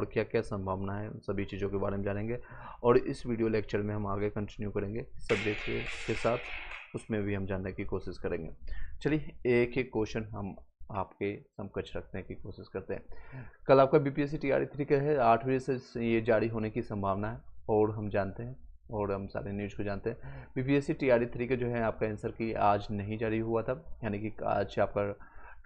और क्या क्या संभावना है, सभी चीज़ों के बारे में जानेंगे। और इस वीडियो लेक्चर में हम आगे कंटिन्यू करेंगे सब्जेक्ट के साथ, उसमें भी हम जानने की कोशिश करेंगे। चलिए एक एक क्वेश्चन हम आपके समकक्ष रखने की कोशिश करते हैं। कल आपका बीपीएससी टीआरई 3 का है, 8 बजे से ये जारी होने की संभावना है और हम जानते हैं और हम सारे न्यूज़ को जानते हैं। बीपीएससी टीआरई 3 का जो है आपका आंसर की आज नहीं जारी हुआ था, यानी कि आज आपका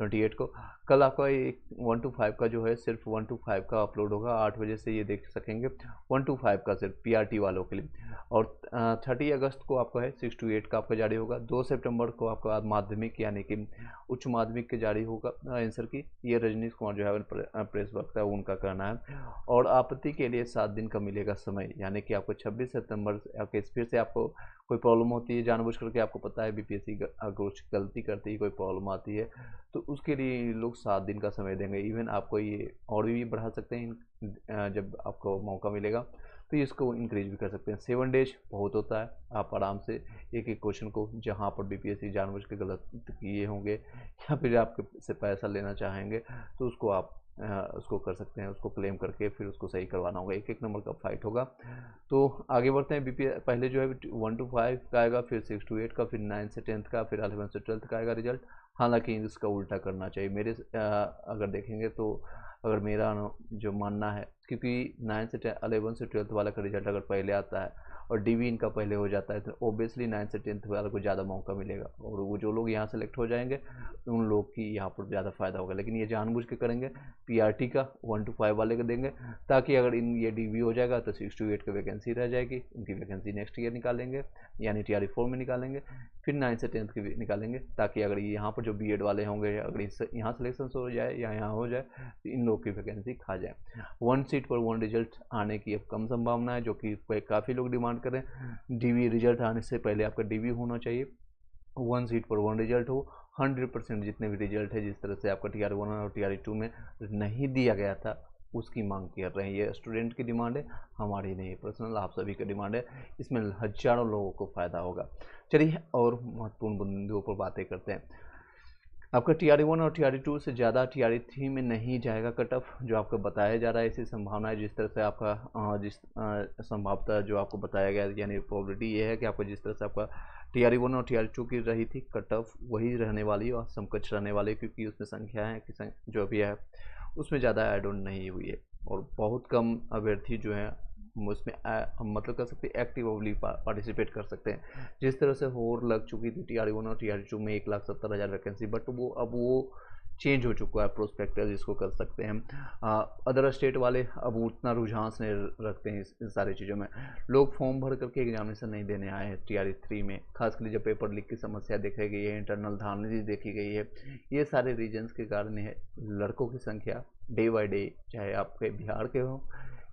28 को। कल आपका एक 1 to 5 का जो है सिर्फ 1 to 5 का अपलोड होगा, 8 बजे से ये देख सकेंगे 1 to 5 का सिर्फ पीआरटी वालों के लिए। और 30 अगस्त को आपका है 6 to 8 का आपका जारी होगा। 2 सितंबर को आपका माध्यमिक यानी कि उच्च माध्यमिक के जारी होगा आंसर की। ये रजनीश कुमार जो है प्रेस वक्ता है उनका कहना है। और आपत्ति के लिए 7 दिन का मिलेगा समय, यानी कि आपको 26 सितंबर आपके फिर से आपको कोई प्रॉब्लम होती है जानबूझ करके, आपको पता है बीपीएससी अगर कुछ गलती करती है, कोई प्रॉब्लम आती है तो उसके लिए लोग 7 दिन का समय देंगे। इवन आपको ये और भी बढ़ा सकते हैं जब आपको मौका मिलेगा, तो इसको इंक्रीज भी कर सकते हैं। 7 डेज बहुत होता है, आप आराम से एक एक क्वेश्चन को जहाँ पर बीपीएससी जानबूझ के गलत किए होंगे या फिर आपके से पैसा लेना चाहेंगे तो उसको आप उसको कर सकते हैं, उसको क्लेम करके फिर उसको सही करवाना होगा। एक एक नंबर का फाइट होगा। तो आगे बढ़ते हैं। बीपीएस पहले जो है 1 to 5 का आएगा, फिर 6 to 8 का, फिर 9 से 10th का, फिर 11 से 12th का आएगा रिजल्ट। हालांकि इसका उल्टा करना चाहिए मेरे अगर देखेंगे तो, अगर मेरा जो मानना है, क्योंकि 9 से 11 से 12th वाला का रिजल्ट अगर पहले आता है और डीवी इनका पहले हो जाता है तो ओबियसली 9 से 10th वाला को ज़्यादा मौका मिलेगा और वो जो लोग यहाँ सेलेक्ट हो जाएंगे उन लोग की यहाँ पर ज़्यादा फायदा होगा। लेकिन ये जानबूझ के करेंगे, पीआरटी का 1 to 5 वाले को देंगे ताकि अगर इन ये डीवी हो जाएगा तो 6 to 8 की वैकेंसी रह जाएगी, उनकी वैकेंसी नेक्स्ट ईयर निकालेंगे यानी टीआरई 4 में निकालेंगे, फिर 9 से 10th की भी निकालेंगे, ताकि अगर यहाँ पर जो बीएड वाले होंगे अगर इससे यहाँ सिलेक्शन हो जाए या यहाँ हो जाए तो इन लोग की वैकेंसी खा जाए। 1 सीट पर 1 रिजल्ट आने की अब कम संभावना है, जो कि काफ़ी लोग डिमांड करें। डीवी रिजल्ट आने से पहले आपका डीवी होना चाहिए, 1 सीट पर 1 रिजल्ट हो। 100% जितने भी रिजल्ट है, जिस तरह से आपका टीआरई 1 और टीआरई 2 में नहीं दिया गया था उसकी मांग कर रहे हैं। ये स्टूडेंट की डिमांड है, हमारी नहीं, पर्सनल आप सभी की डिमांड है। इसमें हजारों लोगों को फ़ायदा होगा। चलिए और महत्वपूर्ण बिंदुओं पर बातें करते हैं। आपका टीआरई 1 और टीआरई 2 से ज़्यादा टीआरई 3 में नहीं जाएगा कट ऑफ, जो आपको बताया जा रहा है। ऐसी संभावना है जिस तरह से आपका जिस संभावता जो आपको बताया गया, यानी प्रोबेबिलिटी ये है कि आपको जिस तरह से आपका टीआरई 1 और टीआरई 2 की रही थी कट ऑफ, वही रहने वाली और समकक्ष रहने वाली, क्योंकि उसमें संख्या है कि जो भी है उसमें ज़्यादा ऐड ऑन नहीं हुई है और बहुत कम अभ्यर्थी जो है उसमें मतलब कर सकते एक्टिवली पार्टिसिपेट कर सकते हैं। जिस तरह से होड़ लग चुकी थी टीआरई 1 और टीआरई 2 में 1,70,000 वैकेंसी, बट वो अब वो चेंज हो चुका है, प्रोस्पेक्टस जिसको कर सकते हैं। अदर स्टेट वाले अब उतना रुझान नहीं रखते हैं इन सारी चीज़ों में। लोग फॉर्म भर करके एग्जामिनेशन नहीं देने आए हैं टीआरई 3 में, खासकर जब पेपर लीक की समस्या देखी गई है, इंटरनल धांधली देखी गई है, ये सारे रीजन्स के कारण है। लड़कों की संख्या डे बाई डे, चाहे आपके बिहार के हों,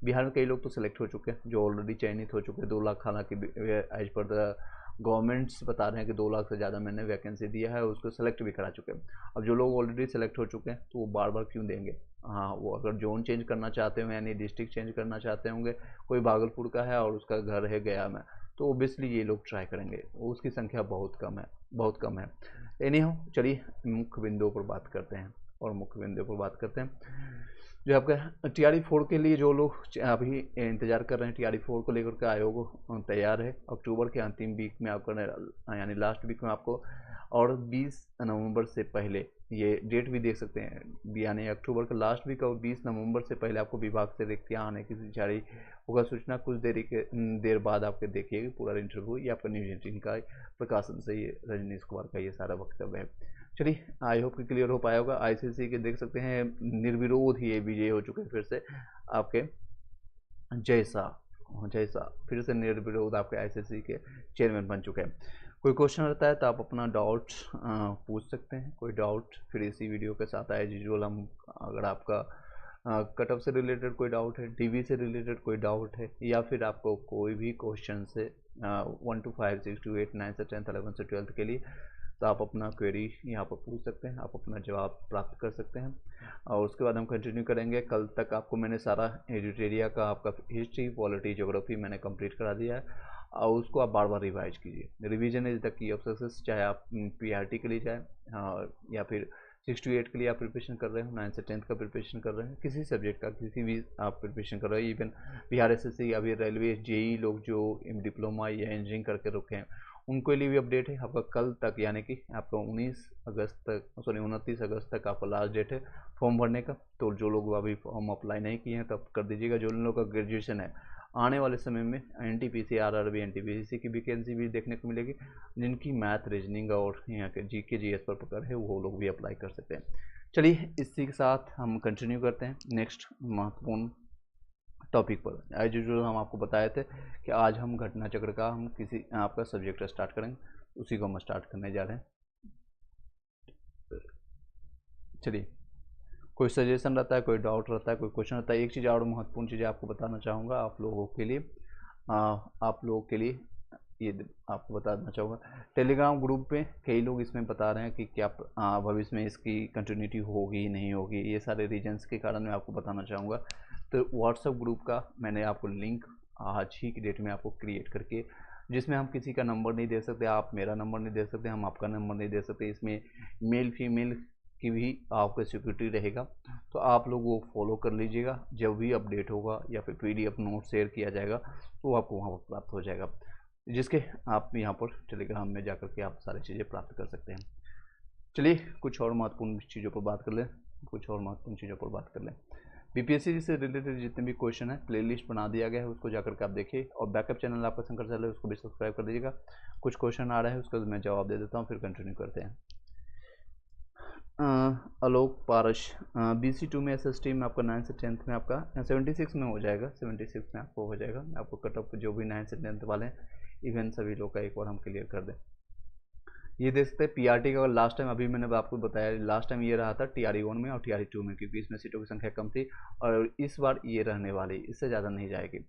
बिहार में कई लोग तो सिलेक्ट हो चुके हैं जो ऑलरेडी चयनित हो चुके हैं। 2 लाख, हालांकि एज पर द गवर्नमेंट्स बता रहे हैं कि 2 लाख से ज़्यादा मैंने वैकेंसी दिया है, उसको सेलेक्ट भी करा चुके हैं। अब जो लोग ऑलरेडी सेलेक्ट हो चुके हैं तो वो बार बार क्यों देंगे? हाँ, वो अगर जोन चेंज करना चाहते हो यानी डिस्ट्रिक्ट चेंज करना चाहते होंगे, कोई भागलपुर का है और उसका घर है गया में, तो ओबियसली ये लोग ट्राई करेंगे। उसकी संख्या बहुत कम है, बहुत कम है। एनी हो, चलिए मुख्य बिंदुओं पर बात करते हैं और मुख्य बिंदुओं पर बात करते हैं। जो आपका टीआरई 4 के लिए जो लोग अभी इंतजार कर रहे हैं, टीआरई 4 को लेकर के आयोग तैयार है। अक्टूबर के अंतिम वीक में आपको यानी लास्ट वीक में आपको, और 20 नवंबर से पहले, ये डेट भी देख सकते हैं, यानी अक्टूबर का लास्ट वीक और 20 नवंबर से पहले आपको विभाग से रिक्तियाँ आने की जारी होगा सूचना। कुछ देर बाद आपके देखिएगा पूरा इंटरव्यू, ये आपका न्यूज 18 का प्रकाशन से ये रजनीश कुमार का ये सारा वक्तव्य है। चलिए आई होप कि क्लियर हो पाया होगा। आईसीसी के देख सकते हैं निर्विरोध ही ये विजय हो चुके हैं फिर से आपके जैसा जैसा फिर से निर्विरोध आपके आईसीसी के चेयरमैन बन चुके हैं। कोई क्वेश्चन रहता है तो आप अपना डाउट पूछ सकते हैं, कोई डाउट फिर इसी वीडियो के साथ एज यूजुअल हम, अगर आपका कट ऑफ से रिलेटेड कोई डाउट है, डीवी से रिलेटेड कोई डाउट है, या फिर आपको कोई भी क्वेश्चन से 1 to 5, 6 to 8, 9 से 10th, 11 से 12th के लिए, तो आप अपना क्वेरी यहाँ पर पूछ सकते हैं, आप अपना जवाब प्राप्त कर सकते हैं। और उसके बाद हम कंटिन्यू करेंगे। कल तक आपको मैंने सारा एडिटेरिया का आपका हिस्ट्री, पॉलिटी, ज्योग्राफी मैंने कंप्लीट करा दिया है, और उसको आप बार बार रिवाइज कीजिए। Revision is the key of success, चाहे आप पीआरटी के लिए जाए या फिर 6 to 8 के लिए आप प्रिपरेशन कर रहे हो, 9 से 10th का प्रिपरेशन कर रहे हैं, किसी सब्जेक्ट का किसी भी आप प्रिपरेशन कर रहे हो, इवन बिहार एसएससी या फिर रेलवे जेई लोग जो डिप्लोमा या इंजीनियरिंग करके रुके हैं उनके लिए भी अपडेट है। आपका कल तक यानी कि आपका 29 अगस्त तक आपका लास्ट डेट है फॉर्म भरने का। तो जो लोग अभी फॉर्म अप्लाई नहीं किए हैं तब कर दीजिएगा। जो लोगों का ग्रेजुएशन है आने वाले समय में एनटीपीसी आरआरबी एनटीपीसी की वैकेंसी भी देखने को मिलेगी। जिनकी मैथ रीजनिंग और यहाँ के जीके जीएस पर पकड़ है वो लोग भी अप्लाई कर सकते हैं। चलिए इसी के साथ हम कंटिन्यू करते हैं नेक्स्ट महत्वपूर्ण टॉपिक पर। एज यूजुअल हम आपको बताए थे कि आज हम घटना चक्र का हम किसी आपका सब्जेक्ट स्टार्ट करेंगे, उसी को हम स्टार्ट करने जा रहे हैं। चलिए, कोई सजेशन रहता है, कोई डाउट रहता है, कोई क्वेश्चन रहता है। एक चीज़ और महत्वपूर्ण चीज़ आपको बताना चाहूँगा आप लोगों के लिए, ये आपको बताना चाहूँगा, टेलीग्राम ग्रुप पे कई लोग इसमें बता रहे हैं कि क्या भविष्य में इसकी कंटिन्यूटी होगी नहीं होगी, ये सारे रीजन्स के कारण मैं आपको बताना चाहूँगा। तो व्हाट्सएप ग्रुप का मैंने आपको लिंक आज ही की डेट में आपको क्रिएट करके, जिसमें हम किसी का नंबर नहीं दे सकते, आप मेरा नंबर नहीं दे सकते, हम आपका नंबर नहीं दे सकते, इसमें मेल फीमेल की भी आपका सिक्योरिटी रहेगा। तो आप लोग वो फॉलो कर लीजिएगा। जब भी अपडेट होगा या फिर पीडीएफ नोट शेयर किया जाएगा तो आपको वहाँ पर प्राप्त हो जाएगा, जिसके आप यहाँ पर टेलीग्राम में जाकर के आप सारी चीज़ें प्राप्त कर सकते हैं। चलिए कुछ और महत्वपूर्ण चीज़ों पर बात कर लें। बीपीएससी से रिलेटेड जितने भी क्वेश्चन है प्लेलिस्ट बना दिया गया है, उसको जाकर के आप देखिए। और बैकअप चैनल आपका शंकर चैनल है, उसको भी सब्सक्राइब कर दीजिएगा। कुछ क्वेश्चन आ रहे हैं उसका मैं जवाब दे देता हूँ, फिर कंटिन्यू करते हैं। आलोक पारस, BC2 में SST में आपका 9 से 10th में आपका 76 में हो जाएगा, 76 में आपको हो जाएगा। आपको कट ऑफ जो भी 9 से 10th वाले हैं इवन सभी लोग का एक बार हम क्लियर कर दें। ये देख सकते हैं PRT का लास्ट टाइम, अभी मैंने आपको बताया लास्ट टाइम ये रहा था TRE1 में और TRE2 में, क्योंकि इसमें सीटों की संख्या कम थी, और इस बार ये रहने वाली, इससे ज़्यादा नहीं जाएगी।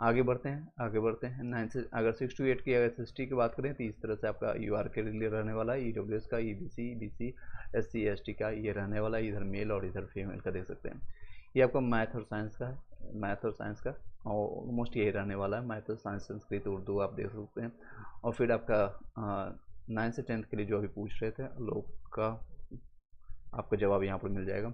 आगे बढ़ते हैं 9 से, अगर 6 to 8 की अगर SST की बात करें तो इस तरह से आपका UR के लिए रहने वाला है, EWS का, EBC BC SC ST का ये रहने वाला है, इधर मेल और इधर फीमेल का देख सकते हैं। ये आपका मैथ और साइंस का है, और ऑलमोस्ट यही रहने वाला है, मैथ और साइंस संस्कृत उर्दू आप देख सकते हैं। और फिर आपका 9 से 10th के लिए जो अभी पूछ रहे थे लोग का आपका जवाब यहाँ पर मिल जाएगा।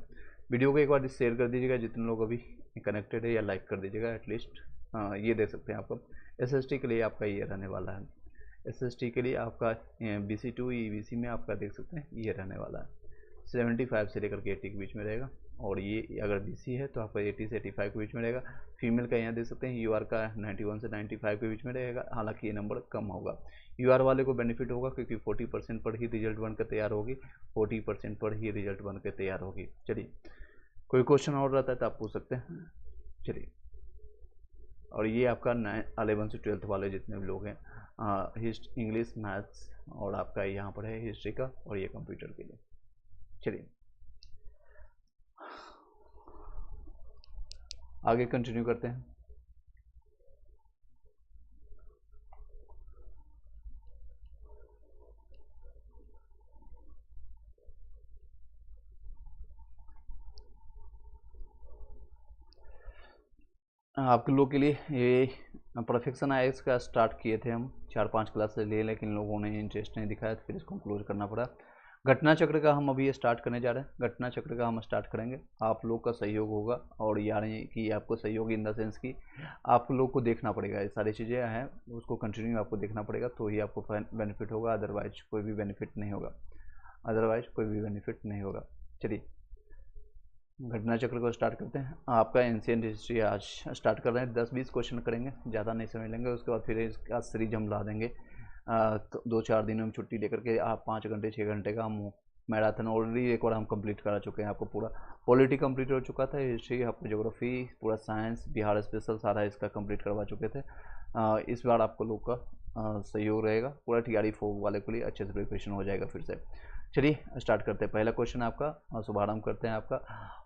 वीडियो को एक बार शेयर कर दीजिएगा जितने लोग अभी कनेक्टेड है, या लाइक कर दीजिएगा एटलीस्ट। ये देख सकते हैं आपको SST के लिए आपका ये रहने वाला है, SST के लिए आपका BC2 EBC में आपका देख सकते हैं ये रहने वाला है, 75 से लेकर के 80 के बीच में रहेगा। और ये अगर BC है तो आपका 80 से 85 के बीच में रहेगा। फीमेल का यहाँ देख सकते हैं UR का 91 से 95 के बीच में रहेगा, हालांकि ये नंबर कम होगा। UR वाले को बेनिफिट होगा क्योंकि 40% पर ही रिजल्ट बनकर तैयार होगी, 40% पर ही रिजल्ट बनकर तैयार होगी। चलिए, कोई क्वेश्चन और रहता है तो आप पूछ सकते हैं। चलिए, और ये आपका 11 से 12th वाले जितने भी लोग हैं, इंग्लिश मैथ्स और आपका यहाँ पर है हिस्ट्री का, और ये कंप्यूटर के लिए। चलिए आगे कंटिन्यू करते हैं। आप लोगों के लिए ये परफेक्शन IAS का स्टार्ट किए थे हम 4-5 क्लास से लिए, लेकिन लोगों ने इंटरेस्ट नहीं दिखाया तो फिर इसको क्लोज करना पड़ा। घटना चक्र का हम अभी स्टार्ट करने जा रहे हैं। घटना चक्र का हम स्टार्ट करेंगे, आप लोग का सहयोग होगा, और यानी कि आपको सहयोग इन द सेंस कि आप लोग को देखना पड़ेगा, ये सारी चीज़ें हैं उसको कंटिन्यू आपको देखना पड़ेगा, तो ही आपको बेनिफिट होगा, अदरवाइज कोई भी बेनिफिट नहीं होगा। चलिए घटना चक्र को स्टार्ट करते हैं। आपका एंशिएंट हिस्ट्री आज स्टार्ट कर रहे हैं, 10-20 क्वेश्चन करेंगे, ज़्यादा नहीं समझ लेंगे। उसके बाद फिर इसका सीरीज हम ला देंगे, 2-4 दिनों में छुट्टी लेकर के आप 5 घंटे 6 घंटे का हम मैराथन ऑलरेडी एक बार हम कंप्लीट करा चुके हैं। आपको पूरा पॉलिटी कंप्लीट हो चुका था, हिस्ट्री, आपको ज्योग्राफी, पूरा साइंस, बिहार स्पेशल सारा इसका कंप्लीट करवा चुके थे। इस बार आपको लोग का सहयोग रहेगा, पूरा TRE4 वाले के लिए अच्छे से प्रिपरेशन हो जाएगा फिर से। चलिए स्टार्ट करते हैं। पहला क्वेश्चन आपका शुभारंभ करते हैं आपका,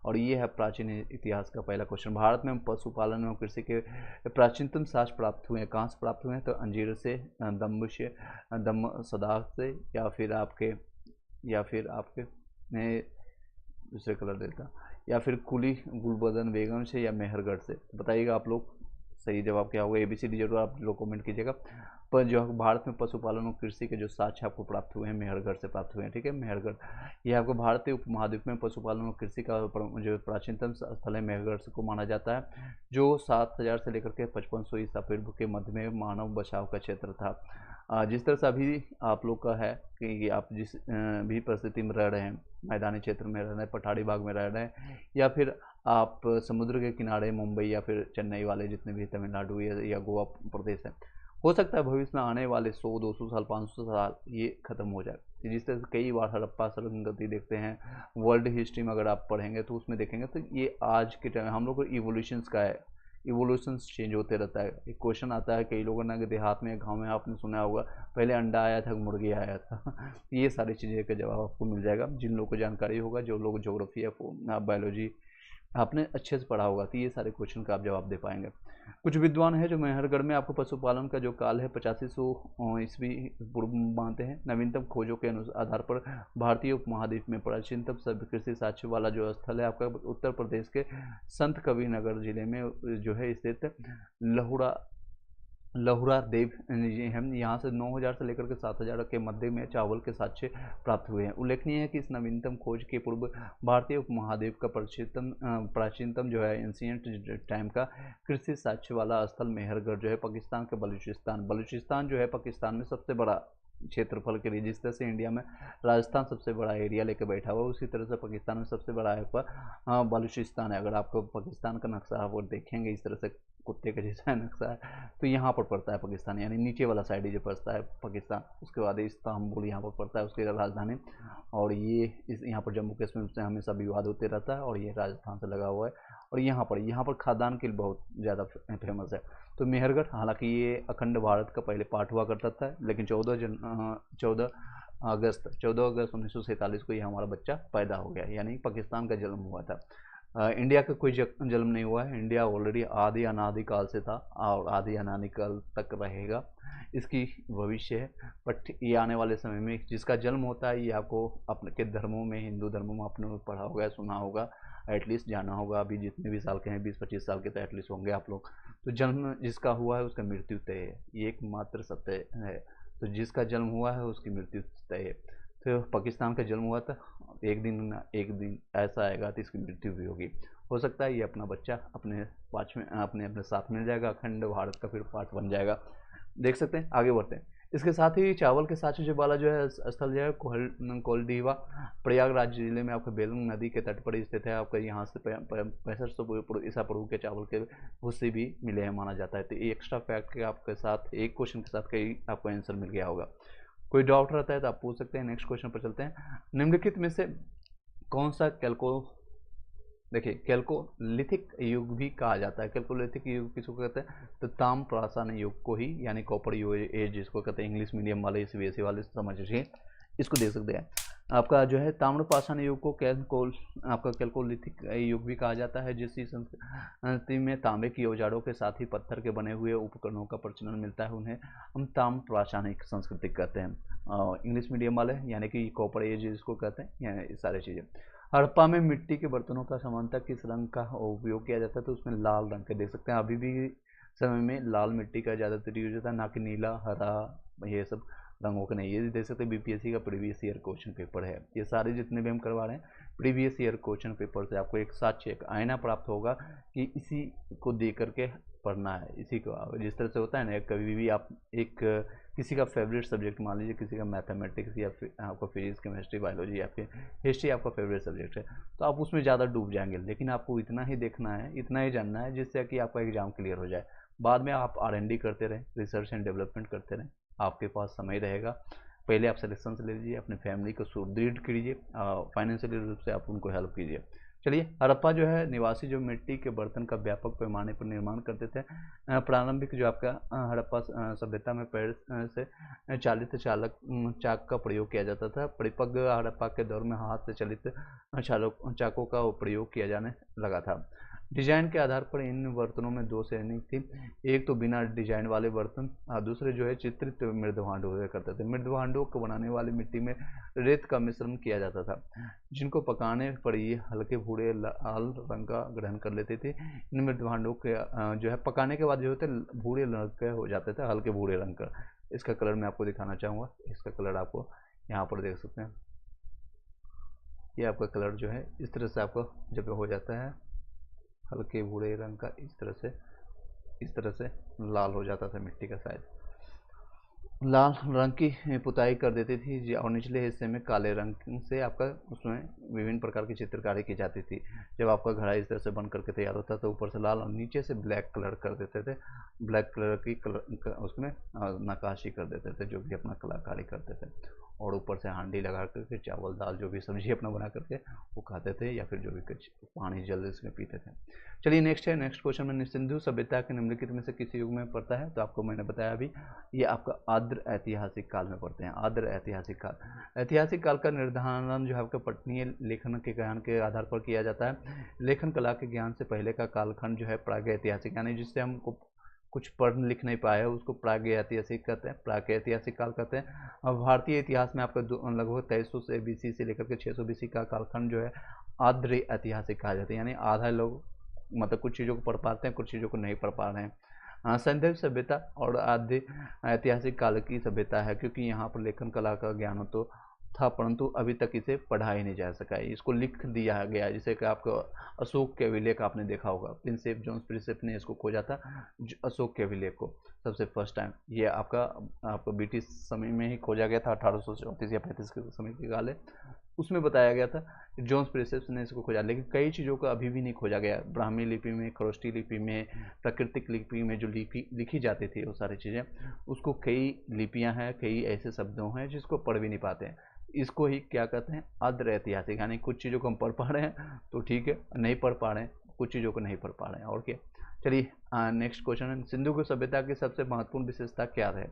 और ये है प्राचीन इतिहास का पहला क्वेश्चन। भारत में पशुपालन एवं कृषि के प्राचीनतम शास्त्र प्राप्त हुए हैं, कहाँ से प्राप्त हुए हैं? तो अंजीर से, दम सदाह से, या फिर आपके मैं दूसरे कलर देता, या फिर कुली गुलबदन बेगम से, या मेहरगढ़ से। बताइएगा आप लोग सही जवाब क्या होगा। ABCD जरूर आप लोग कमेंट कीजिएगा। पर जो भारत में पशुपालन और कृषि के जो साक्ष्य आपको प्राप्त हुए हैं मेहरगढ़ से प्राप्त हुए हैं। ठीक है, मेहरगढ़ ये आपको भारतीय उपमहाद्वीप में पशुपालन और कृषि का जो प्राचीनतम स्थल है मेहरगढ़ को माना जाता है, जो 7000 से लेकर के 5500 ईसा पूर्व के मध्य में मानव बचाव का क्षेत्र था। जिस तरह से अभी आप लोग का है कि आप जिस भी परिस्थिति में रह रहे हैं, मैदानी क्षेत्र में रह रहे हैं, पठारी भाग में रह रहे हैं, या फिर आप समुद्र के किनारे मुंबई या फिर चेन्नई वाले जितने भी तमिलनाडु या गोवा प्रदेश है, हो सकता है भविष्य में आने वाले 100-200 साल 500 साल ये ख़त्म हो जाए। जिस तरह से कई बार हड़प्पा संस्कृति देखते हैं, वर्ल्ड हिस्ट्री में अगर आप पढ़ेंगे तो उसमें देखेंगे तो ये आज के टाइम हम लोग को इवोल्यूशंस का है, इवोल्यूशंस चेंज होते रहता है। एक क्वेश्चन आता है कई लोगों ने देहात में गाँव में आपने सुना होगा पहले अंडा आया था मुर्गी आया था ये सारी चीज़ें का जवाब आपको मिल जाएगा जिन लोगों को जानकारी होगा, जो लोग ज्योग्राफी या बायोलॉजी आपने अच्छे से पढ़ा होगा तो ये सारे क्वेश्चन का आप जवाब दे पाएंगे। कुछ विद्वान हैं जो मेहरगढ़ में आपको पशुपालन का जो काल है 8500 ईस्वी पूर्व मानते हैं। नवीनतम खोजों के आधार पर भारतीय उपमहाद्वीप में प्राचीनतम सब कृषि साक्ष्य वाला जो स्थल है आपका उत्तर प्रदेश के संत कबीरनगर जिले में जो है स्थित लहुरा देव हम यहाँ से 9000 से लेकर के 7000 के मध्य में चावल के साक्ष्य प्राप्त हुए हैं। उल्लेखनीय है कि इस नवीनतम खोज के पूर्व भारतीय उपमहाद्वीप का प्राचीनतम जो है एंशिएंट टाइम का कृषि साक्ष्य वाला स्थल मेहरगढ़ जो है पाकिस्तान के बलूचिस्तान जो है पाकिस्तान में सबसे बड़ा क्षेत्रफल के लिए, जिस तरह से इंडिया में राजस्थान सबसे बड़ा एरिया लेकर बैठा हुआ है, उसी तरह से पाकिस्तान में सबसे बड़ा आपका बलूचिस्तान है। अगर आपको पाकिस्तान का नक्शा आप देखेंगे इस तरह से कुत्ते का जैसा नक्शा है तो यहाँ पर पड़ता है पाकिस्तान, यानी नीचे वाला साइड जो पड़ता है पाकिस्तान। उसके बाद इस्तांबुल यहाँ पर पड़ता है, उसकी राजधानी, और ये यहाँ पर जम्मू कश्मीर से हमेशा विवाद होते रहता है, और ये राजस्थान से लगा हुआ है। और यहाँ पर खाद्यान्न के लिए बहुत ज़्यादा फेमस है। तो मेहरगढ़ हालांकि ये अखंड भारत का पहले पार्ट हुआ करता था, लेकिन 14 अगस्त 1947 को ये हमारा बच्चा पैदा हो गया, यानी पाकिस्तान का जन्म हुआ था। इंडिया का कोई जन्म नहीं हुआ है। इंडिया ऑलरेडी आदि अनादि काल से था और आदि अनादि काल तक रहेगा, इसकी भविष्य है। बट ये आने वाले समय में जिसका जन्म होता है ये आपको अपने के धर्मों में, हिंदू धर्मों में आपने पढ़ा होगा, सुना होगा, एटलीस्ट जाना होगा। अभी जितने भी साल के हैं 20-25 साल के तो एटलीस्ट होंगे आप लोग। तो जन्म जिसका हुआ है उसका मृत्यु तय है, ये एकमात्र सत्य है। तो जिसका जन्म हुआ है उसकी मृत्यु तय है। तो पाकिस्तान का जन्म हुआ था, एक दिन ऐसा आएगा तो इसकी मृत्यु भी होगी। हो सकता है ये अपना बच्चा अपने अपने साथ मिल जाएगा, अखंड भारत का फिर पार्ट बन जाएगा। देख सकते हैं, आगे बढ़ते हैं। इसके साथ ही चावल के साक्ष्य वाला जो है स्थल जो है कोलडीवा प्रयागराज जिले में आपका बेलून नदी के तट पर स्थित है। आपका यहाँ से 6500 ईसा पूर्व के चावल के भूसे भी मिले हैं माना जाता है। तो ये एक्स्ट्रा फैक्ट के आपके साथ एक क्वेश्चन के साथ कई आपको आंसर मिल गया होगा। कोई डाउट रहता है तो आप पूछ सकते हैं। नेक्स्ट क्वेश्चन पर चलते हैं। निम्नलिखित में से कौन सा देखिए कैल्कोलिथिक युग भी कहा जाता है। कैल्कोलिथिक युग किसको कहते हैं? तो ताम प्रासान युग को ही, यानी कॉपर एज जिसको कहते हैं। इंग्लिश मीडियम वाले सीबीएसई वाले समझिए, इसको देख सकते हैं। आपका जो है ताम्रपाषाण युग को कैल्कोलिथिक युग भी कहा जाता है, जिसकी संस्कृति में तांबे की औजारों के साथ ही पत्थर के बने हुए उपकरणों का प्रचलन मिलता है। उन्हें हम ताम्रपाषाणिक संस्कृति कहते हैं। इंग्लिश मीडियम वाले यानी कि कॉपर एज जिसको कहते हैं, ये सारी चीज़ें। हड़प्पा में मिट्टी के बर्तनों का सामान्यतः किस रंग का उपयोग किया जाता है? तो उसमें लाल रंग के देख सकते हैं। अभी भी समय में लाल मिट्टी का ज़्यादातर यूज होता है, ना कि नीला, हरा, ये सब रंगों का नहीं। ये देख सकते हैं बीपीएससी का प्रीवियस ईयर क्वेश्चन पेपर है। ये सारे जितने भी हम करवा रहे हैं प्रीवियस ईयर क्वेश्चन पेपर से आपको एक साक्ष्य, एक आईना प्राप्त होगा कि इसी को देख करके पढ़ना है। इसी को जिस तरह से होता है ना, कभी भी आप किसी का फेवरेट सब्जेक्ट मान लीजिए, किसी का मैथमेटिक्स या फिर आपका फिजिक्स, केमिस्ट्री, बायोलॉजी या फिर हिस्ट्री आपका फेवरेट सब्जेक्ट है, तो आप उसमें ज़्यादा डूब जाएंगे। लेकिन आपको इतना ही देखना है, इतना ही जानना है जिससे कि आपका एग्जाम क्लियर हो जाए। बाद में आप R&D करते रहें, रिसर्च एंड डेवलपमेंट करते रहें, आपके पास समय रहेगा। पहले आप सिलेक्शन से ले लीजिए, अपने फैमिली को सुदृढ़ कीजिए, फाइनेंशियली रूप से आप उनको हेल्प कीजिए। चलिए, हड़प्पा जो है निवासी जो मिट्टी के बर्तन का व्यापक पैमाने पर निर्माण करते थे। प्रारंभिक जो आपका हड़प्पा सभ्यता में पैर से चालित चाक का प्रयोग किया जाता था। परिपक्व हड़प्पा के दौर में हाथ से चलित चाकों का प्रयोग किया जाने लगा था। डिजाइन के आधार पर इन बर्तनों में दो श्रेणी थी, एक तो बिना डिजाइन वाले बर्तन और दूसरे जो है चित्रित मृदभांड हुआ करते थे। मृदभांडों को बनाने वाली मिट्टी में रेत का मिश्रण किया जाता था, जिनको पकाने पर ये हल्के भूरे लाल रंग का ग्रहण कर लेते थे। इन मृदभांडों के जो है पकाने के बाद जो होते भूरे रंग के हो जाते थे, हल्के भूरे रंग का। इसका कलर मैं आपको दिखाना चाहूँगा, इसका कलर आपको यहाँ पर देख सकते हैं। ये आपका कलर जो है इस तरह से आपको जब हो जाता है हल्के भूरे रंग का, इस तरह से लाल हो जाता था मिट्टी का साइज। लाल रंग की पुताई कर देती थी और निचले हिस्से में काले रंग से आपका उसमें विभिन्न प्रकार की चित्रकारी की जाती थी। जब आपका घड़ा इस तरह से बन करके तैयार होता तो ऊपर से लाल और नीचे से ब्लैक कलर कर देते थे, ब्लैक कलर की उसमें नक्काशी कर देते थे, जो भी अपना कलाकारी करते थे। और ऊपर से हांडी लगा करके चावल दाल जो भी सब्जी अपना बना करके वो खाते थे, या फिर जो भी कुछ पानी जल्दी इसमें पीते थे। चलिए नेक्स्ट क्वेश्चन में सिंधु सभ्यता के निम्नलिखित में से किसी युग में पड़ता है? तो आपको मैंने बताया अभी, ये आपका आर्द्र ऐतिहासिक काल में पढ़ते हैं। आर्द्र ऐतिहासिक काल, ऐतिहासिक काल का निर्धारण जो है आपका पठनीय लेखन के ज्ञान के आधार पर किया जाता है। लेखन कला के ज्ञान से पहले का कालखंड जो है प्रागैतिहासिक, यानी जिससे हमको कुछ पढ़ लिख नहीं पाया उसको प्रागैतिहासिक कहते हैं, प्रागैतिहासिक काल कहते हैं। अब भारतीय इतिहास में आपका लगभग 2300 से बीसी से लेकर के 600 बीसी का कालखंड जो है आर्द्र ऐतिहासिक कहा जाता है, यानी आधा लोग मतलब कुछ चीज़ों को पढ़ पाते हैं, कुछ चीज़ों को नहीं पढ़ पा रहे हैं। सिंधु सभ्यता और आद्य ऐतिहासिक काल की सभ्यता है, क्योंकि यहाँ पर लेखन कला का ज्ञान तो था परंतु अभी तक इसे पढ़ा ही नहीं जा सका है, इसको लिख दिया गया। जैसे कि आपको अशोक के अभिलेख आपने देखा होगा, प्रिंसेप जॉन प्रिंसेप ने इसको खोजा था अशोक के अभिलेख को सबसे फर्स्ट टाइम। ये आपका ब्रिटिश समय में ही खोजा गया था, 1834 या 35 के समय की गाल है, उसमें बताया गया था जॉन प्रिंसेप ने इसको खोजा। लेकिन कई चीज़ों का अभी भी नहीं खोजा गया, ब्राह्मी लिपि में, खरोष्टी लिपि में, प्राकृतिक लिपि में जो लिखी जाती थी वो सारी चीज़ें, उसको कई लिपियां हैं, कई ऐसे शब्दों हैं जिसको पढ़ भी नहीं पाते हैं। इसको ही क्या कहते हैं? आर्द्र ऐतिहासिक, यानी कुछ चीज़ों को हम पढ़ पा रहे हैं तो ठीक है, नहीं पढ़ पा रहे हैं कुछ चीज़ों को नहीं पढ़ पा रहे हैं, और क्या। चलिए नेक्स्ट क्वेश्चन है, सिंधु की सभ्यता की सबसे महत्वपूर्ण विशेषता क्या है?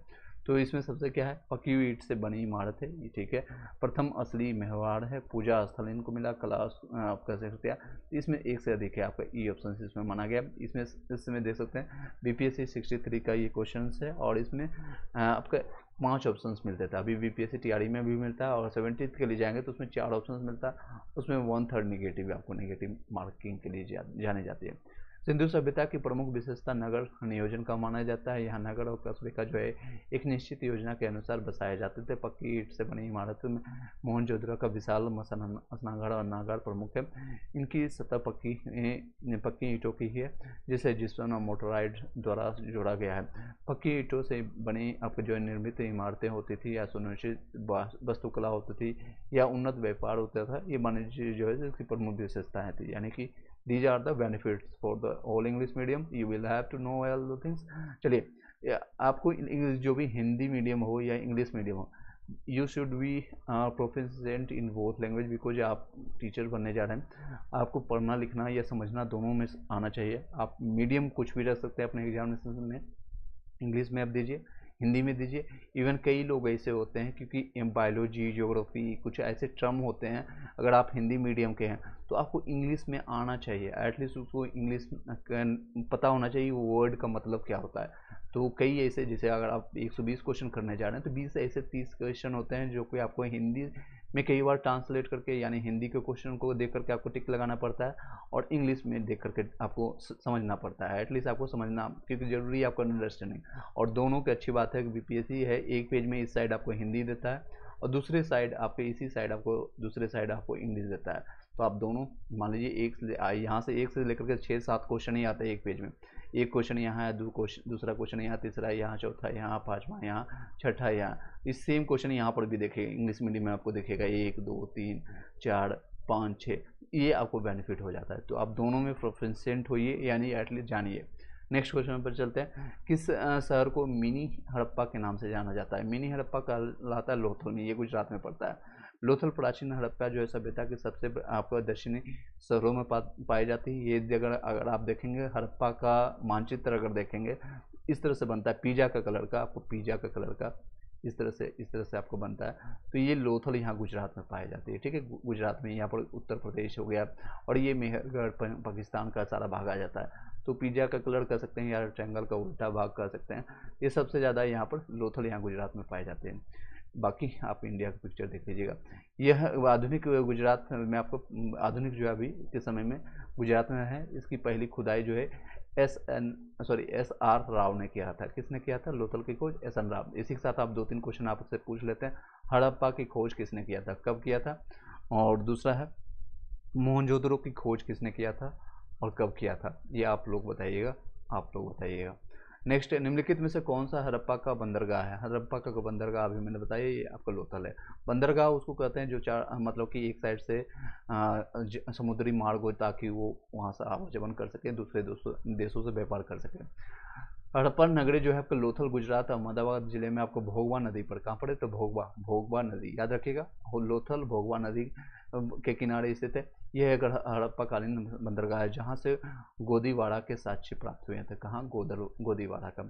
तो इसमें सबसे क्या है? पकी हुई ईंट से बनी इमारत है ये, ठीक है। प्रथम असली मेहवाड़ है, पूजा स्थल इनको मिला, कला आपका सकते इसमें एक से अधिक है, आपका ई ऑप्शन इसमें माना गया। इसमें देख सकते हैं बीपीएससी 63 का ये क्वेश्चन है, और इसमें आपका 5 ऑप्शंस मिलते थे। अभी बीपीएससी टीआरई में भी मिलता है, और 70th के लिए जाएंगे तो उसमें 4 ऑप्शंस मिलता है, उसमें 1/3 निगेटिव आपको नेगेटिव मार्किंग के लिए जानी जाती है। सिंधु सभ्यता की प्रमुख विशेषता नगर नियोजन का माना जाता है। यहाँ नगर और कस्बे का जो है एक निश्चित योजना के अनुसार बसाए जाते थे। पक्की ईंट से बनी इमारतों में मोहनजोदड़ो का विशाल स्नानघर और नागर प्रमुख है। इनकी सतह पक्की ईंटों की है, जिसमें मोटराइड द्वारा जोड़ा गया है। पक्की ईंटों से बनी आपको जो निर्मित इमारतें होती थी, या सुनिश्चित वास्तुकला होती थी, या उन्नत व्यापार होता था, ये वाणिज्य जो है इसकी प्रमुख विशेषताएं थी। यानी कि these are the benefits for the all English medium, you will have to know all the things। चलिए आपको जो भी हिंदी मीडियम हो या इंग्लिश मीडियम हो, you should be proficient in both language, because आप टीचर बनने जा रहे हैं, आपको पढ़ना लिखना या समझना दोनों में आना चाहिए। आप मीडियम कुछ भी रख सकते हैं अपने एग्जामिनेशन में, इंग्लिश में आप दीजिए, हिंदी में दीजिए। इवन कई लोग ऐसे होते हैं, क्योंकि बायोलॉजी, ज्योग्राफी कुछ ऐसे टर्म होते हैं, अगर आप हिंदी मीडियम के हैं तो आपको इंग्लिश में आना चाहिए, एटलीस्ट उसको इंग्लिश पता होना चाहिए वो वर्ड का मतलब क्या होता है। तो कई ऐसे, जैसे अगर आप 120 क्वेश्चन करने जा रहे हैं तो 20 ऐसे 30 क्वेश्चन होते हैं जो कि आपको हिंदी में कई बार ट्रांसलेट करके, यानी हिंदी के क्वेश्चन को देख करके आपको टिक लगाना पड़ता है, और इंग्लिश में देख करके आपको समझना पड़ता है। एटलीस्ट आपको समझना, क्योंकि जरूरी है आपका अंडरस्टैंडिंग। और दोनों की अच्छी बात है कि बीपीएससी है, एक पेज में इस साइड आपको हिंदी देता है, और दूसरे साइड आपके इसी साइड आपको दूसरे साइड आपको इंग्लिश देता है। तो आप दोनों मान लीजिए यहाँ से 1 से लेकर के 6-7 क्वेश्चन ही आते हैं एक पेज में। एक क्वेश्चन यहाँ है, दूसरा क्वेश्चन यहाँ, तीसरा यहाँ, चौथा यहाँ, पाँचवा यहाँ, छठा यहाँ। इस सेम क्वेश्चन यहाँ पर भी देखेगा, इंग्लिश मीडियम में आपको देखेगा 1 2 3 4 5 6, ये आपको बेनिफिट हो जाता है। तो आप दोनों में प्रोफिशिएंट होइए, यानी एटलीस्ट जानिए। नेक्स्ट क्वेश्चन पर चलते हैं, किस शहर को मिनी हड़प्पा के नाम से जाना जाता है? मिनी हड़प्पा कहलाता है लोथल में, ये गुजरात में पड़ता है। लोथल प्राचीन हड़प्पा जो है सभ्यता के सबसे आपका दक्षिणी शहरों में पाई जाती है। ये जगह अगर आप देखेंगे, हड़प्पा का मानचित्र अगर देखेंगे, इस तरह से बनता है, पिज़्ज़ा का कलर का, आपको पिज़्ज़ा का कलर का इस तरह से आपको बनता है। तो ये लोथल यहाँ गुजरात में पाई जाती है, ठीक है, गुजरात में। यहाँ पर उत्तर प्रदेश हो गया, और ये मेहरगढ़ पाकिस्तान का सारा भाग आ जाता है। तो पिज्जा का कलर कह सकते हैं या ट्रायंगल का उल्टा भाग कह सकते हैं। ये सबसे ज़्यादा यहाँ पर लोथल यहाँ गुजरात में पाए जाते हैं। बाकी आप इंडिया की पिक्चर देख लीजिएगा। यह आधुनिक गुजरात में आपको, आधुनिक जो अभी के समय में गुजरात में है, इसकी पहली खुदाई जो है SR राव ने किया था। किसने किया था? लोथल की खोज SN राव। इसी के साथ आप 2-3 क्वेश्चन आपसे पूछ लेते हैं। हड़प्पा की खोज किसने किया था, कब किया था? और दूसरा है मोहनजोदड़ो की खोज किसने किया था और कब किया था? ये आप लोग बताइएगा, आप लोग बताइएगा। नेक्स्ट, निम्नलिखित में से कौन सा हड़प्पा का बंदरगाह है? हड़प्पा का बंदरगाह अभी मैंने बताया, ये आपका लोथल है। बंदरगाह उसको कहते हैं जो मतलब कि एक साइड से समुद्री मार्ग हो, ताकि वो वहाँ से आवागमन कर सके, दूसरे देशों से व्यापार कर सके। हड़प्पा नगरी जो है आपका लोथल गुजरात अहमदाबाद जिले में आपको भोगवा नदी पर, कहाँ पर है? तो भोगवा नदी, याद रखिएगा, लोथल भोगवा नदी के किनारे स्थित है। यह एक हड़प्पाकालीन बंदरगाह है जहाँ से गोदीवाड़ा के साक्ष्य प्राप्त हुए थे। कहाँ? गोदीवाड़ा का।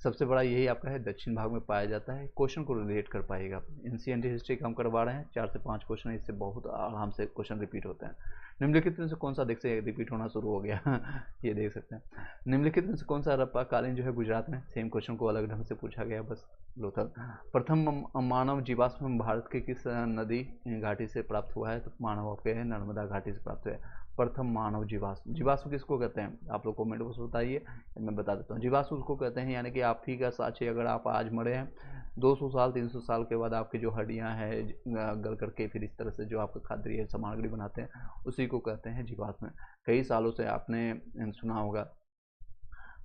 सबसे बड़ा यही आपका है, दक्षिण भाग में पाया जाता है। क्वेश्चन को रिलेट कर पाएगा। एंशिएंट हिस्ट्री का हम करवा रहे हैं, 4 से 5 क्वेश्चन, इससे बहुत आराम से क्वेश्चन रिपीट होते हैं। निम्नलिखित में से कौन सा, देख से रिपीट होना शुरू हो गया ये देख सकते हैं। निम्नलिखित में से कौन सा हड़प्पाकालीन जो है गुजरात में, सेम क्वेश्चन को अलग ढंग से पूछा गया, बस लोथल। प्रथम मानव जीवाश्म भारत के किस नदी घाटी से प्राप्त हुआ है? तो मानव आपके है नर्मदा घाटी से प्राप्त हुआ है। प्रथम मानव जीवाश्म, जीवाश्म किसको कहते हैं? आप लोग कमेंट बॉक्स बताइए, मैं बता देता हूँ। जीवाश्म उसको कहते हैं यानी कि आप ही का साक्ष्य, अगर आप आज मरे हैं 200 साल 300 साल के बाद आपकी जो हड्डियाँ हैं गल करके फिर इस तरह से जो आपका खाद्य सामग्री बनाते हैं, उसी को कहते हैं जीवाश्म। कई सालों से आपने सुना होगा,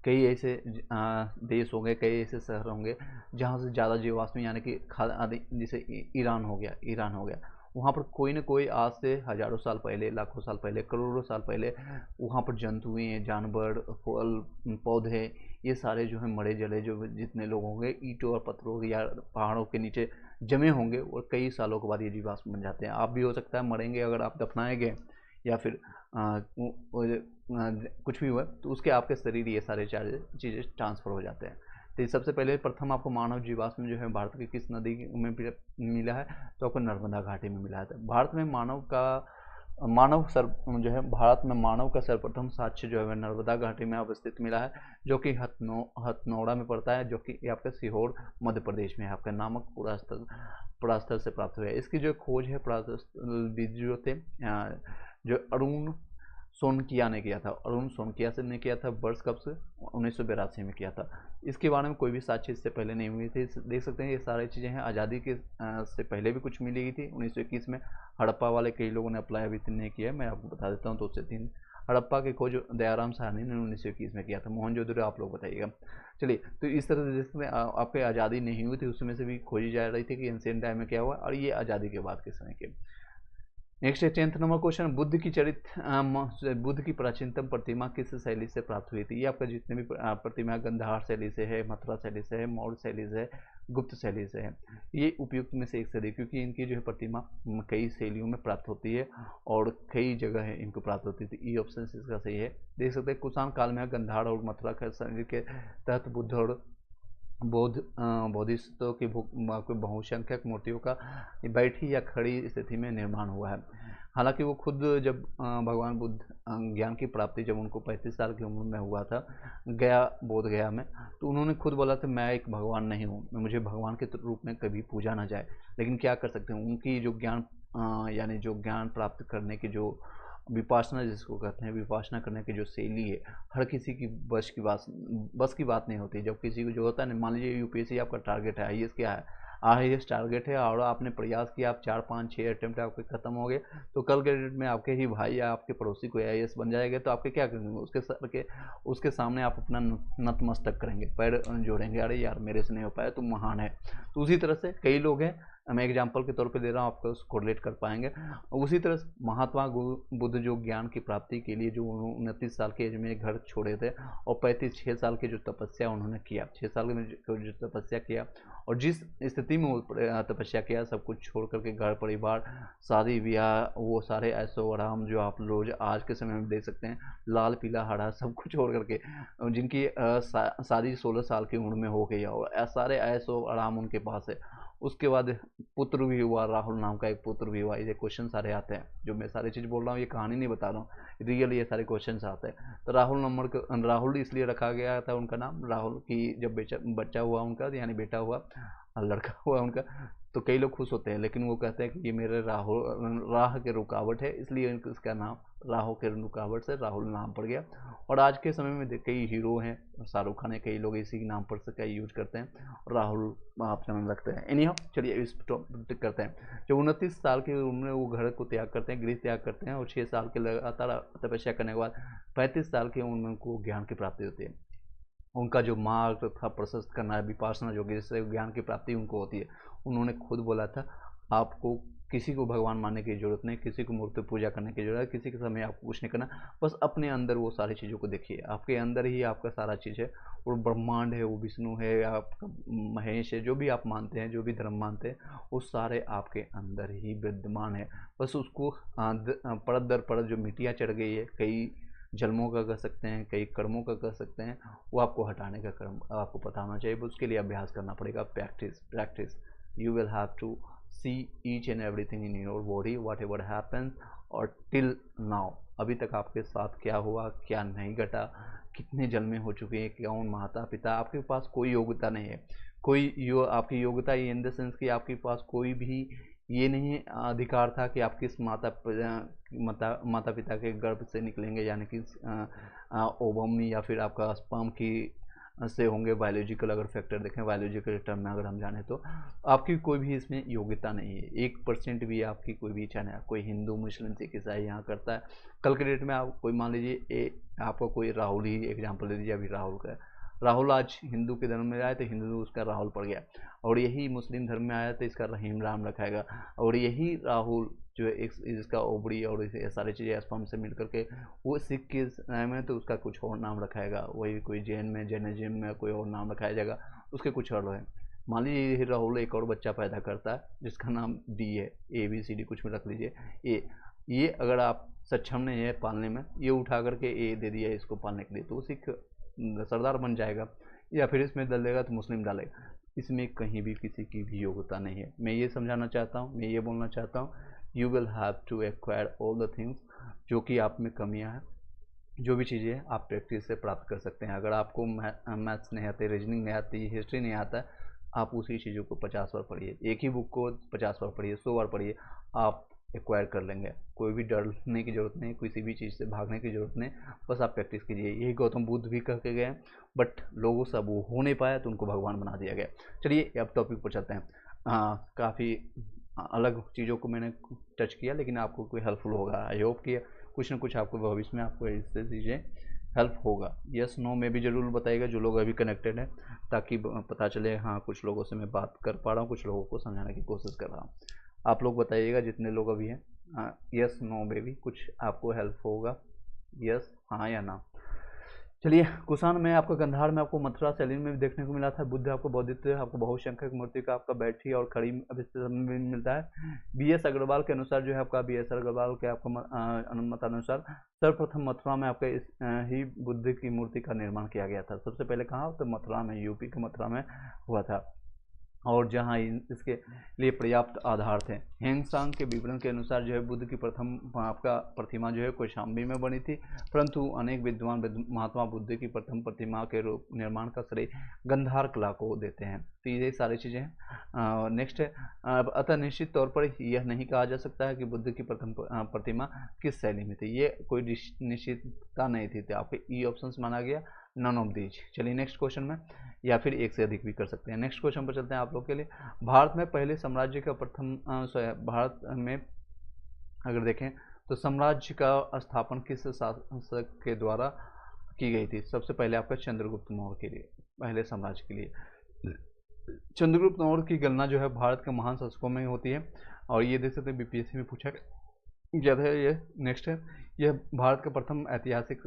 कई ऐसे देश होंगे, कई ऐसे शहर होंगे जहाँ से ज़्यादा जीवाश्म यानी कि खाद्य, जैसे ईरान हो गया, वहाँ पर कोई ना कोई आज से हज़ारों साल पहले, लाखों साल पहले, करोड़ों साल पहले वहाँ पर जंतुएँ, जानवर, फल, पौधे, ये सारे जो हैं मरे जले जो जितने लोग होंगे ईंटों और पत्थरों या पहाड़ों के नीचे जमे होंगे, और कई सालों के बाद ये जीवाश्म बन जाते हैं। आप भी हो सकता है मरेंगे, अगर आप दफनाए गए या फिर कुछ भी हुआ तो उसके आपके शरीर ये सारे चीज़ें ट्रांसफ़र हो जाते हैं। तो सबसे पहले प्रथम आपको मानव जीवाश्म जो है भारत की किस नदी में मिला है? तो आपको नर्मदा घाटी में मिला है। भारत में भारत में मानव का सर्वप्रथम साक्ष्य जो है नर्मदा घाटी में अवस्थित मिला है, जो कि हथनौड़ा में पड़ता है, जो कि आपका सीहोर मध्य प्रदेश में है। आपका नामक पुरास्तर से प्राप्त हुआ है। इसकी जो खोज है जो थे जो अरुण सोनकिया ने किया था। अरुण सोनकिया से ने किया था। वर्ष कब से? 1982 में किया था। इसके बारे में कोई भी साक्ष्य इससे पहले नहीं हुई थी। देख सकते हैं ये सारी चीज़ें हैं। आज़ादी के से पहले भी कुछ मिली थी 1921 में। हड़प्पा वाले कई लोगों ने अप्लाई अभी नहीं किया है, मैं आपको बता देता हूँ। 2 से 3 हड़प्पा की खोज दयाराम साहनी ने 1921 में किया था। मोहनजोदड़ो आप लोग बताइएगा। चलिए, तो इस तरह से जिसमें आपकी आज़ादी नहीं हुई थी उसमें से भी खोजी जा रही थी कि एंशिएंट टाइम में क्या हुआ, और ये आज़ादी के बाद के समय के। नेक्स्ट है 10th नंबर क्वेश्चन, बुद्ध की प्राचीनतम प्रतिमा किस शैली से प्राप्त हुई थी? ये आपका जितने भी प्रतिमा गंधार शैली से है, मथुरा शैली से है, मौर्य शैली से है, गुप्त शैली से है। ये उपयुक्त में से एक शैली, क्योंकि इनकी जो है प्रतिमा कई शैलियों में प्राप्त होती है और कई जगह है इनको प्राप्त होती थी। ये ऑप्शन इसका सही है। देख सकते हैं कुषाण काल में गंधार और मथुरा शैली के तहत बुद्ध और बोधिसत्वों की बहुसंख्यक मूर्तियों का बैठी या खड़ी स्थिति में निर्माण हुआ है। हालांकि वो खुद जब भगवान बुद्ध ज्ञान की प्राप्ति जब उनको 35 साल की उम्र में हुआ था बोध गया में, तो उन्होंने खुद बोला था मैं एक भगवान नहीं हूँ, मुझे भगवान के रूप में कभी पूजा ना जाए। लेकिन क्या कर सकते हैं, उनकी जो ज्ञान यानी जो ज्ञान प्राप्त करने की जो विपासना जिसको कहते हैं, विपासना करने की जो शैली है, हर किसी की बस की बात नहीं होती। जब किसी को जो होता है ना, मान लीजिए यूपीएससी आपका टारगेट है, आईएएस क्या है, आईएएस टारगेट है, और आपने प्रयास किया, आप 4 5 6 अटेम्प्ट आपके खत्म हो गए, तो कल के डेट में आपके ही भाई या आपके पड़ोसी को आईएएस बन जाएगा, तो आपके क्या करेंगे? उसके सामने आप अपना नतमस्तक करेंगे, पैर जोड़ेंगे, अरे यार मेरे से नहीं हो पाया, तुम महान है। तो उसी तरह से कई लोग हैं मैं एग्जाम्पल के तौर पे दे रहा हूँ, आपको उसको कोरिलेट कर पाएंगे। उसी तरह से महात्मा बुद्ध जो ज्ञान की प्राप्ति के लिए जो 29 साल के एज में घर छोड़े थे और 6 साल की जो तपस्या उन्होंने किया, 6 साल में जो तपस्या किया और जिस स्थिति में वो तपस्या किया, सब कुछ छोड़ करके घर परिवार शादी ब्याह वो सारे ऐशो आराम जो आप रोज आज के समय में देख सकते हैं, लाल पीला हरा सब कुछ छोड़ करके, जिनकी शादी 16 साल की उम्र में हो गई और सारे ऐशो आराम उनके पास है। उसके बाद पुत्र भी हुआ, राहुल नाम का एक पुत्र भी हुआ। ये क्वेश्चन सारे आते हैं, जो मैं सारी चीज़ बोल रहा हूँ ये कहानी नहीं बता रहा हूँ, रियल ये सारे क्वेश्चन आते हैं। तो राहुल इसलिए रखा गया था उनका नाम, राहुल की जब बच्चा हुआ उनका, यानी बेटा हुआ, लड़का हुआ उनका, तो कई लोग खुश होते हैं, लेकिन वो कहते हैं कि ये मेरे राह के रुकावट है, इसलिए इसका नाम राहु के रुकावट से राहुल नाम पड़ गया। और आज के समय में कई हीरो हैं, शाहरुख खान है, कई लोग इसी के नाम पर से कई यूज करते हैं और राहुल अपना नाम रखते हैं। एनी हाउ चलिए इस टॉपिक करते हैं। जब 29 साल की उम्र में वो घर को त्याग करते हैं, गृह त्याग करते हैं और 6 साल के लगातार तपस्या करने के बाद 35 साल की उम्र में उनको ज्ञान की प्राप्ति होती है। उनका जो मार्ग था प्रशस्त करना है, विपासना जो कि जिससे ज्ञान की प्राप्ति उनको होती है। उन्होंने खुद बोला था, आपको किसी को भगवान मानने की जरूरत नहीं, किसी को मूर्ति पूजा करने की जरूरत है, किसी के समय आपको कुछ नहीं करना, बस अपने अंदर वो सारी चीज़ों को देखिए, आपके अंदर ही आपका सारा चीज़ है। वो ब्रह्मांड है, वो विष्णु है, आपका महेश है, जो भी आप मानते हैं, जो भी धर्म मानते हैं, वो सारे आपके अंदर ही विद्यमान है। बस उसको परत दर परत जो मिट्टियाँ चढ़ गई है, कई जन्मों का कर सकते हैं, कई कर्मों का कर सकते हैं, वो आपको हटाने का कर्म आपको पता होना चाहिए। उसके लिए अभ्यास करना पड़ेगा, practice. You will have to see each and everything in your body, whatever happens, और टिल नाउ अभी तक आपके साथ क्या हुआ, क्या नहीं घटा, कितने जन्में हो चुके हैं, कौन माता पिता, आपके पास कोई योग्यता नहीं है, आपकी योग्यता इन द सेंस कि आपके पास कोई भी ये नहीं अधिकार था कि आप किस माता पिता के गर्भ से निकलेंगे, यानी कि ओवम या फिर आपका स्पर्म की से होंगे। बायोलॉजिकल अगर फैक्टर देखें, बायोलॉजिकल टर्म में अगर हम जाने तो आपकी कोई भी इसमें योग्यता नहीं है, 1% भी आपकी कोई भी इच्छा नहीं है। कोई हिंदू मुस्लिम सिख ईसाई यहाँ करता है, कल के डेट में आप कोई मान लीजिए आपको कोई राहुल ही एग्जाम्पल दे दीजिए, अभी राहुल का राहुल आज हिंदू के धर्म में आया तो हिंदू उसका राहुल पड़ गया, और यही मुस्लिम धर्म में आया तो इसका रहीम राम रखाएगा, और यही राहुल जो है इसका ओबड़ी और इसे सारी चीज़ें स्पर्म से मिल करके वो सिख के नाम में तो उसका कुछ और नाम रखाएगा, वही कोई जैन में जैनिज्म में कोई और नाम रखाया जाएगा, उसके कुछ और है। मान लीजिए यही राहुल एक और बच्चा पैदा करता है जिसका नाम डी है, ABCD कुछ में रख लीजिए ये अगर आप सक्षम नहीं है पालने में, ये उठा करके ए दे दिया इसको पालने के लिए, तो सिख सरदार बन जाएगा, या फिर इसमें डाल देगा तो मुस्लिम डालेगा। इसमें कहीं भी किसी की भी योग्यता नहीं है। मैं ये समझाना चाहता हूँ, मैं ये बोलना चाहता हूँ, you will have to acquire all the things जो कि आप में कमियाँ हैं, जो भी चीज़ें आप प्रैक्टिस से प्राप्त कर सकते हैं। अगर आपको मैथ्स नहीं आते, रीजनिंग नहीं आती, हिस्ट्री नहीं आता है, आप उसी चीज़ों को 50 बार पढ़िए, एक ही बुक को 50 बार पढ़िए, 100 बार पढ़िए, आप एक्वायर कर लेंगे। कोई भी डरने की जरूरत नहीं, किसी भी चीज़ से भागने की जरूरत नहीं, बस आप प्रैक्टिस कीजिए। यही गौतम बुद्ध भी कह के गए, बट लोगों से अब वो हो नहीं पाया तो उनको भगवान बना दिया गया। चलिए अब टॉपिक पर चलते हैं। काफ़ी अलग चीज़ों को मैंने टच किया, लेकिन आपको कोई हेल्पफुल होगा। आई होप कि कुछ ना कुछ आपको भविष्य में आपको इससे चीज़ें हेल्प होगा। यस नो में भी ज़रूर बताइएगा जो लोग अभी कनेक्टेड हैं, ताकि पता चले हाँ कुछ लोगों से मैं बात कर पा रहा हूँ, कुछ लोगों को समझाने की कोशिश कर रहा हूँ। आप लोग बताइएगा जितने लोग अभी हैं, यस नो में भी कुछ आपको हेल्प होगा, यस हाँ या ना। चलिए कुषाण में आपको गंधार में आपको मथुरा सैलिन में भी देखने को मिला था। बुद्ध आपको बौद्धित्व आपको बहुसंख्यक मूर्ति का आपका बैठी और खड़ी में मिलता है। BS अग्रवाल के अनुसार जो है आपका BS अग्रवाल के आपको मतानुसार सर्वप्रथम मथुरा में आपके ही बुद्ध की मूर्ति का निर्माण किया गया था। सबसे पहले कहाँ, तो मथुरा में, यूपी के मथुरा में हुआ था, और जहाँ इसके लिए पर्याप्त आधार थे। हेंगसांग के विवरण के अनुसार जो है बुद्ध की प्रथम आपका प्रतिमा जो है कौशाम्बी में बनी थी, परंतु अनेक विद्वान महात्मा बुद्ध की प्रथम प्रतिमा के रूप निर्माण का श्रेय गंधार कला को देते हैं। तो ये सारी चीज़ें हैं। नेक्स्ट है, अतः निश्चित तौर पर यह नहीं कहा जा सकता है कि बुद्ध की प्रथम प्रतिमा किस शैली में थी, ये कोई निश्चितता नहीं थी, तो आपके ई ऑप्शन माना गया, नन ऑफ दीज। चलिए नेक्स्ट क्वेश्चन में, या फिर एक से अधिक भी कर सकते हैं। नेक्स्ट क्वेश्चन पर चलते हैं आप लोग के लिए। भारत में पहले साम्राज्य का भारत में अगर देखें तो साम्राज्य का स्थापन किस शासक के द्वारा की गई थी। सबसे पहले आपका चंद्रगुप्त मौर्य के लिए, पहले साम्राज्य के लिए चंद्रगुप्त मौर्य की गणना जो है भारत के महान शासकों में होती है, और ये देख सकते हैं बीपीएससी में पूछा गया था। ये नेक्स्ट है, यह भारत का प्रथम ऐतिहासिक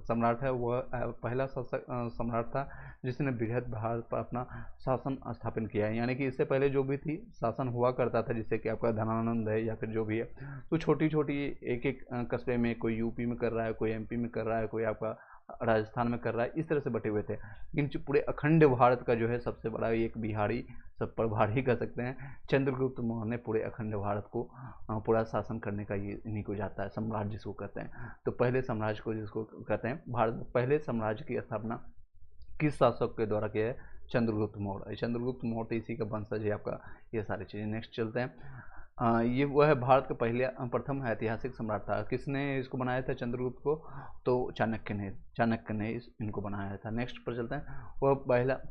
सम्राट है। वह पहला शासक सम्राट था जिसने बृहद भारत पर अपना शासन स्थापन किया है। यानी कि इससे पहले जो भी थी शासन हुआ करता था, जिससे कि आपका धनानंद है या फिर जो भी है, तो छोटी छोटी एक एक कस्बे में, कोई यूपी में कर रहा है, कोई एमपी में कर रहा है, कोई आपका राजस्थान में कर रहा है, इस तरह से बटे हुए थे। लेकिन पूरे अखंड भारत का जो है सबसे बड़ा एक बिहारी, सब प्रभारी कह सकते हैं, चंद्रगुप्त मौर्य ने पूरे अखंड भारत को पूरा शासन करने का ये इन्हीं को जाता है, सम्राट जिसको कहते हैं। तो पहले साम्राज्य को जिसको कहते हैं, भारत में पहले साम्राज्य की स्थापना किस शासक के द्वारा किया है? चंद्रगुप्त मौर्य। चंद्रगुप्त मौर्य इसी का वंशज है आपका। ये सारी चीज़ें नेक्स्ट चलते हैं। ये वह है भारत का पहले प्रथम ऐतिहासिक सम्राट था। किसने इसको बनाया था चंद्रगुप्त को? तो चाणक्य ने इनको बनाया था। नेक्स्ट पर चलते हैं। वह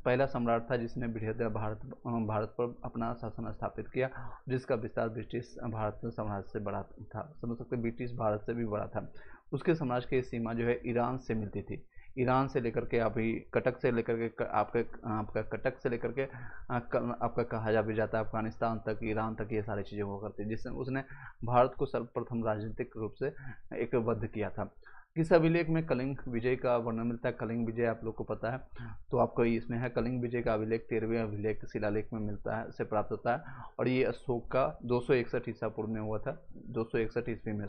पहला सम्राट था जिसने बृहद भारत पर अपना शासन स्थापित किया, जिसका विस्तार ब्रिटिश भारत साम्राज्य से बड़ा था। समझ सकते हैं, ब्रिटिश भारत से भी बड़ा था। उसके साम्राज्य की सीमा जो है ईरान से मिलती थी। ईरान से लेकर के अभी कटक से लेकर के आपका कटक से लेकर के आपका कहा जा भी जाता है अफगानिस्तान तक, ईरान तक, ये सारी चीज़ें हुआ करती है, जिससे उसने भारत को सर्वप्रथम राजनीतिक रूप से एकबद्ध किया था। किस अभिलेख में कलिंग विजय का वर्णन मिलता है? कलिंग विजय आप लोग को पता है, तो आपको इसमें है कलिंग विजय का अभिलेख 13वें अभिलेख शिलालेख में मिलता है, से प्राप्त होता है। और ये अशोक का 261 ईसा पूर्व में हुआ था, 261 ईस्वी में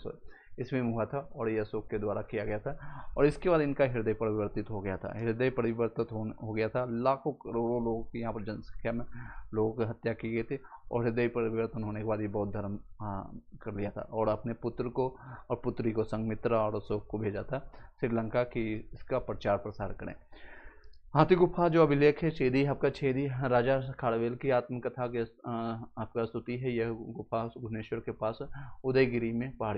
इसमें हुआ था, और ये अशोक के द्वारा किया गया था। और इसके बाद इनका हृदय परिवर्तित हो गया था। हृदय परिवर्तित हो गया था। लाखों करोड़ों लोगों की यहाँ पर जनसंख्या में लोगों की हत्या की गई थी, और हृदय परिवर्तन होने के बाद ये बौद्ध धर्म कर लिया था, और अपने पुत्र को और पुत्री को संघमित्रा और अशोक को भेजा था श्रीलंका की इसका प्रचार प्रसार करें। हाथी गुफा जो अभिलेख है छेदी, आपका छेदी राजा खाड़वेल की आत्मकथा के आपका स्तुति है। यह गुफा भुवनेश्वर के पास उदयगिरी में पहाड़ी